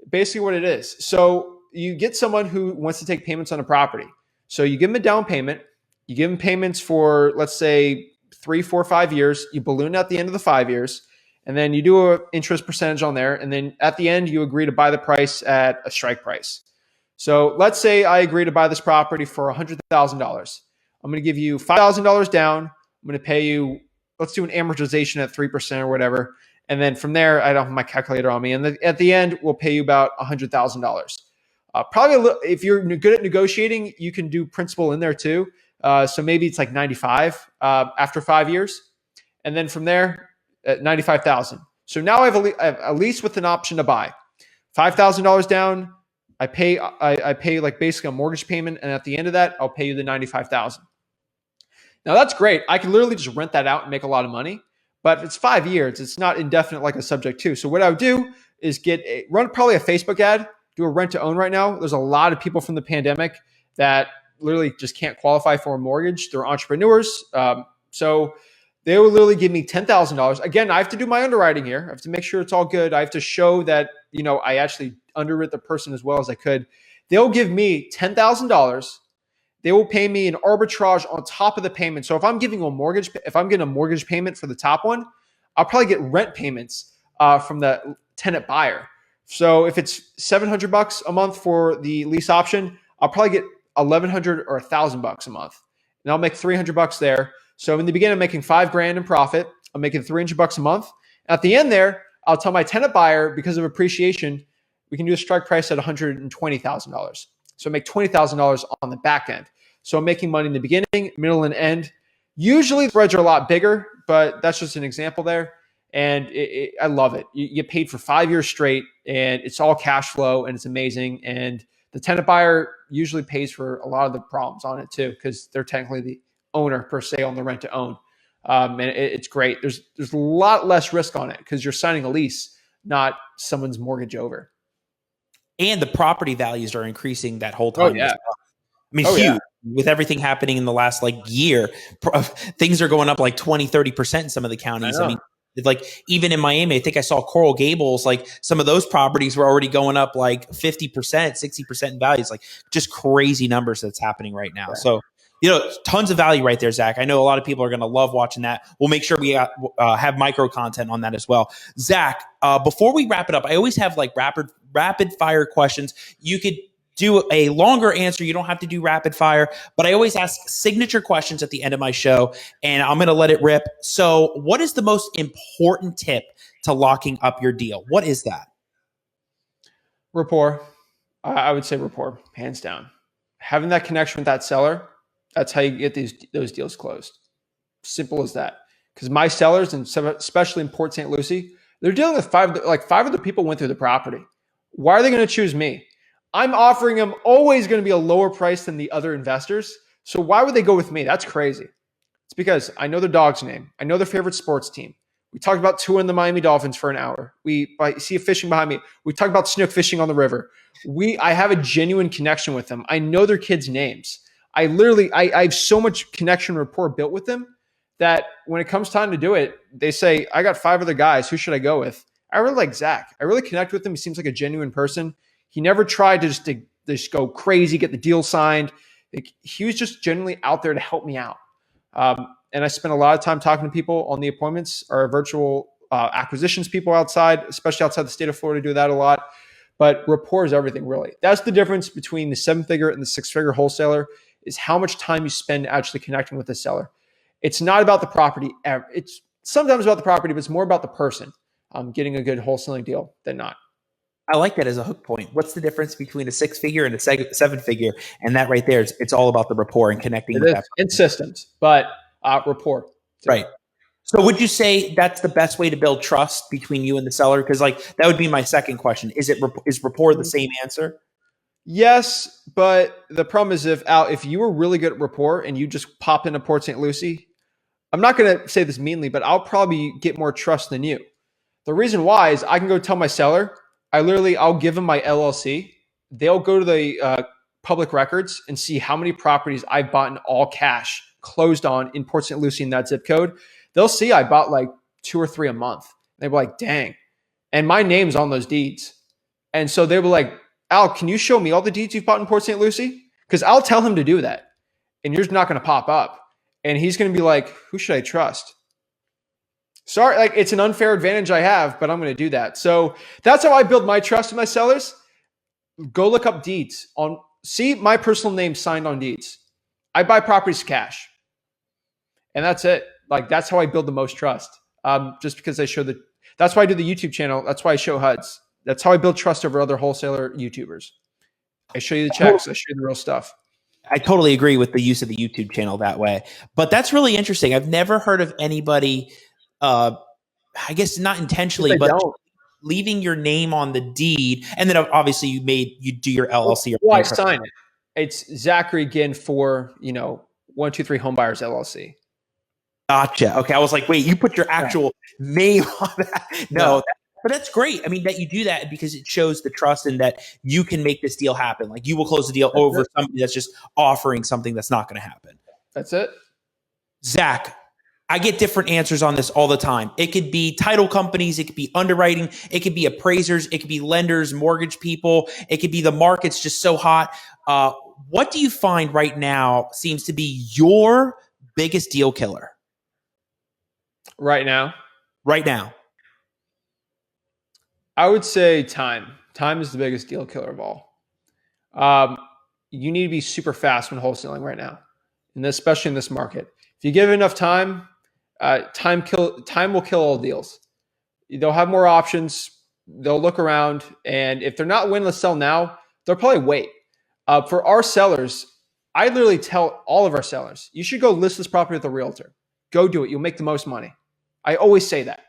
Speaker 2: basically what it is. So you get someone who wants to take payments on a property. So you give them a down payment. You give them payments for, let's say, 3, 4, 5 years. You balloon at the end of the 5 years. And then you do an interest percentage on there. And then at the end, you agree to buy the price at a strike price. So let's say I agree to buy this property for $100,000. I'm going to give you $5,000 down. I'm going to pay you, let's do an amortization at 3% or whatever. And then from there, I don't have my calculator on me. And at the end, we'll pay you about $100,000. Probably if you're good at negotiating, you can do principal in there too. So maybe it's like 95 after 5 years. And then from there, at 95,000. So now I have a lease with an option to buy. $5,000 down. I pay like basically a mortgage payment. And at the end of that, I'll pay you the 95,000. Now that's great. I can literally just rent that out and make a lot of money. But if it's 5 years, it's not indefinite like a subject to. So what I would do is run probably a Facebook ad, do a rent to own right now. There's a lot of people from the pandemic that literally just can't qualify for a mortgage. They're entrepreneurs. So they will literally give me $10,000. Again, I have to do my underwriting here. I have to make sure it's all good. I have to show that, I actually underwrote the person as well as I could. They'll give me $10,000. They will pay me an arbitrage on top of the payment. So if I'm getting a mortgage payment for the top one, I'll probably get rent payments from the tenant buyer. So if it's $700 a month for the lease option, I'll probably get $1,100 or $1,000 a month, and I'll make $300 there. So in the beginning, I'm making $5,000 in profit. I'm making $300 a month. At the end there, I'll tell my tenant buyer, because of appreciation, we can do a strike price at $120,000. So I make $20,000 on the back end. So I'm making money in the beginning, middle, and end. Usually the spreads are a lot bigger, but that's just an example there. And I love it. You get paid for 5 years straight, and it's all cash flow, and it's amazing. And the tenant buyer usually pays for a lot of the problems on it too, because they're technically the owner per se on the rent to own. And it's great. There's a lot less risk on it because you're signing a lease, not someone's mortgage over.
Speaker 1: And the property values are increasing that whole time.
Speaker 2: Oh, yeah.
Speaker 1: I mean, huge. Yeah. With everything happening in the last year, things are going up like 20, 30% in some of the counties. I mean, like even in Miami, I think I saw Coral Gables, like some of those properties were already going up like 50%, 60% in values, like just crazy numbers that's happening right now. Yeah. So, tons of value right there, Zach. I know a lot of people are going to love watching that. We'll make sure we have micro content on that as well. Zach, before we wrap it up, I always have like rapid fire questions. You could do a longer answer. You don't have to do rapid fire, but I always ask signature questions at the end of my show, and I'm going to let it rip. So what is the most important tip to locking up your deal? What is that?
Speaker 2: Rapport. I would say rapport, hands down. Having that connection with that seller, that's how you get those deals closed. Simple as that. Because my sellers, and especially in Port St. Lucie, they're dealing with five other people went through the property. Why are they going to choose me? I'm offering them always going to be a lower price than the other investors. So why would they go with me? That's crazy. It's because I know their dog's name. I know their favorite sports team. We talked about touring the Miami Dolphins for an hour. I see a fishing behind me. We talked about snook fishing on the river. I have a genuine connection with them. I know their kids' names. I have so much connection rapport built with them that when it comes time to do it, they say, I got 5 other guys. Who should I go with? I really like Zach. I really connect with him. He seems like a genuine person. He never tried to just go crazy, get the deal signed. He was just genuinely out there to help me out. And I spent a lot of time talking to people on the appointments, our virtual acquisitions people outside, especially outside the state of Florida, do that a lot. But rapport is everything, really. That's the difference between the 7-figure and the 6-figure wholesaler, is how much time you spend actually connecting with the seller. It's not about the property. It's sometimes about the property, but it's more about the person getting a good wholesaling deal than not.
Speaker 1: I like that as a hook point. What's the difference between a 6-figure and a 7-figure? And that right there, it's all about the rapport and connecting with that.
Speaker 2: And systems, but rapport.
Speaker 1: Right. So would you say that's the best way to build trust between you and the seller? Because that would be my second question. Is rapport the same answer?
Speaker 2: Yes, but the problem is if you were really good at rapport and you just pop into Port St. Lucie, I'm not going to say this meanly, but I'll probably get more trust than you. The reason why is I can go tell my seller, I'll give them my LLC. They'll go to the public records and see how many properties I've bought in all cash closed on in Port St. Lucie in that zip code. they'll see I bought like 2 or 3 a month. They'll be like, dang. And my name's on those deeds. And so they were like, Al, can you show me all the deeds you've bought in Port St. Lucie? Because I'll tell him to do that. And yours not going to pop up. And he's going to be like, who should I trust? Sorry, like it's an unfair advantage I have, but I'm going to do that. So that's how I build my trust in my sellers. Go look up deeds on, see my personal name signed on deeds. I buy properties cash. And that's it. Like that's how I build the most trust. Just because I show that's why I do the YouTube channel. That's why I show HUDs. That's how I build trust over other wholesaler YouTubers. I show you the checks. I show you the real stuff.
Speaker 1: I totally agree with the use of the YouTube channel that way. But that's really interesting. I've never heard of anybody, I guess not intentionally, but leaving your name on the deed. And then obviously you do your LLC.
Speaker 2: Well, I sign it. It's Zachary Ginn for, 123 Homebuyers LLC.
Speaker 1: Gotcha. Okay. I was like, wait, you put your actual name on that? No. But that's great. I mean, that you do that because it shows the trust and that you can make this deal happen. Like you will close the deal over somebody that's just offering something that's not going to happen.
Speaker 2: That's it.
Speaker 1: Zach, I get different answers on this all the time. It could be title companies. It could be underwriting. It could be appraisers. It could be lenders, mortgage people. It could be the market's just so hot. What do you find right now seems to be your biggest deal killer?
Speaker 2: Right now?
Speaker 1: Right now.
Speaker 2: I would say time. Time is the biggest deal killer of all. You need to be super fast when wholesaling right now, and especially in this market. If you give it enough time, time will kill all deals. They'll have more options. They'll look around, and if they're not willing to sell now, they'll probably wait. For our sellers, I literally tell all of our sellers, you should go list this property with a realtor. Go do it. You'll make the most money. I always say that.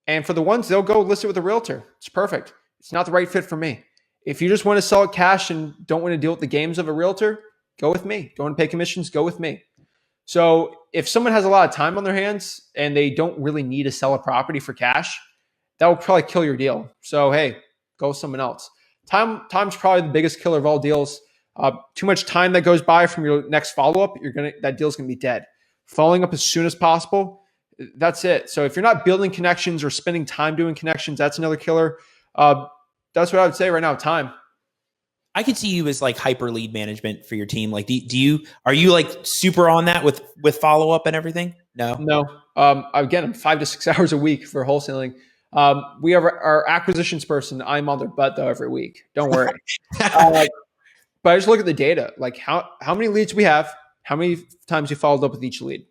Speaker 2: And for the ones, they'll go list it with a realtor. It's perfect. It's not the right fit for me. If you just want to sell it cash and don't want to deal with the games of a realtor, go with me. Don't want to pay commissions, go with me. So if someone has a lot of time on their hands and they don't really need to sell a property for cash, that will probably kill your deal. So, hey, go with someone else. Time's probably the biggest killer of all deals. Too much time that goes by from your next follow-up, that deal's going to be dead. Following up as soon as possible, that's it. So if you're not building connections or spending time doing connections, that's another killer. That's what I would say right now, time.
Speaker 1: I could see you as like hyper lead management for your team. Like, are you like super on that with follow-up and everything? No.
Speaker 2: Again, I'm 5 to 6 hours a week for wholesaling. We have our acquisitions person. I'm on their butt though every week. Don't worry. But I just look at the data, like how many leads we have, how many times you followed up with each lead.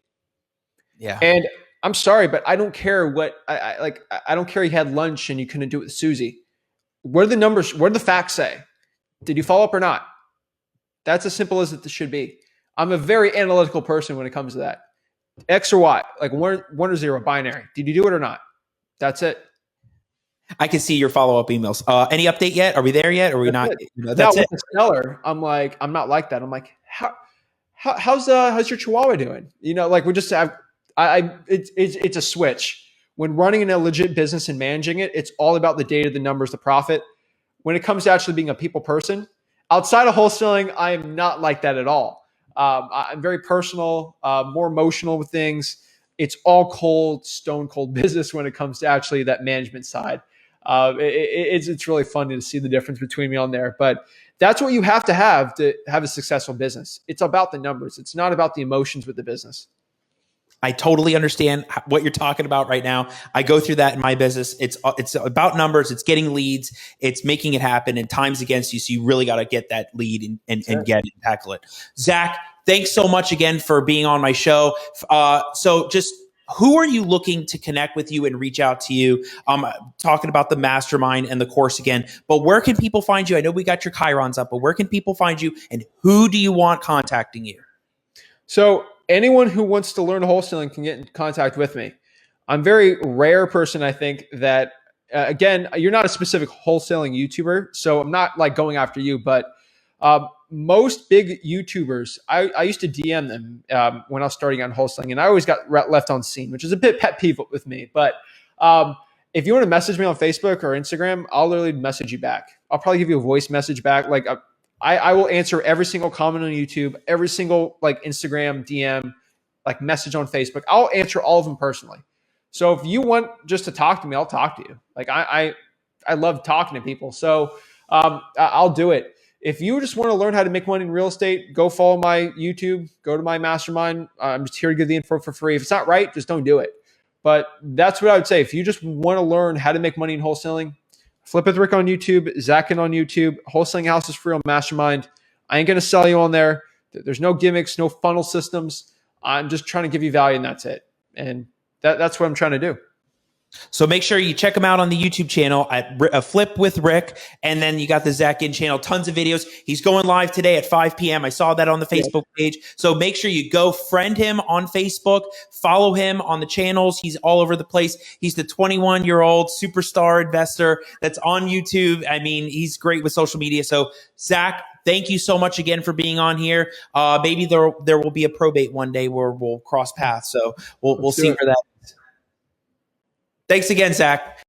Speaker 1: Yeah.
Speaker 2: And I'm sorry, but I don't care what I don't care you had lunch and you couldn't do it with Susie. What are the numbers? What do the facts say? Did you follow up or not? That's as simple as it should be. I'm a very analytical person when it comes to that. X or Y, like one or zero, binary. Did you do it or not? That's it.
Speaker 1: I can see your follow-up emails. Any update yet? Are we there yet? Or are we not?
Speaker 2: That's it. With the seller, I'm not like that. I'm like, how's your Chihuahua doing? Like we just have. It's a switch. When running a legit business and managing it, it's all about the data, the numbers, the profit. When it comes to actually being a people person, outside of wholesaling, I am not like that at all. I'm very personal, more emotional with things. It's all cold, stone cold business when it comes to actually that management side. It's really fun to see the difference between me on there. But that's what you have to have a successful business. It's about the numbers. It's not about the emotions with the business.
Speaker 1: I totally understand what you're talking about right now. I go through that in my business. It's about numbers. It's getting leads. It's making it happen, and time's against you. So you really got to get that lead and get it and tackle it. Zach, thanks so much again for being on my show. So just who are you looking to connect with you and reach out to you? Talking about the mastermind and the course again, but where can people find you? I know we got your Chirons up, but where can people find you and who do you want contacting you?
Speaker 2: So anyone who wants to learn wholesaling can get in contact with me. I'm a very rare person, I think, that, again, you're not a specific wholesaling YouTuber, so I'm not like going after you, but most big YouTubers, I used to DM them when I was starting on wholesaling, and I always got left on scene, which is a bit pet peeve with me. But if you want to message me on Facebook or Instagram, I'll literally message you back. I'll probably give you a voice message back. Like I will answer every single comment on YouTube, every single like Instagram DM. like message on Facebook. I'll answer all of them personally. So if you want just to talk to me, I'll talk to you. Like I love talking to people. So I'll do it. If you just want to learn how to make money in real estate, go follow my YouTube, go to my mastermind. I'm just here to give the info for free. If it's not right, just don't do it. But that's what I would say. If you just want to learn how to make money in wholesaling, Flip with Rick on YouTube, Zachin on YouTube, Wholesaling House is free on Mastermind. I ain't going to sell you on there. There's no gimmicks, no funnel systems. I'm just trying to give you value, and that's it. And that's what I'm trying to do.
Speaker 1: So make sure you check him out on the YouTube channel at Flip with Rick. And then you got the Zachin channel, tons of videos. He's going live today at 5 p.m. I saw that on the Facebook page. So make sure you go friend him on Facebook, follow him on the channels. He's all over the place. He's the 21-year-old superstar investor that's on YouTube. I mean, he's great with social media. So Zach, thank you so much again for being on here. Maybe there will be a probate one day where we'll cross paths. So we'll see where that is. Thanks again, Zach.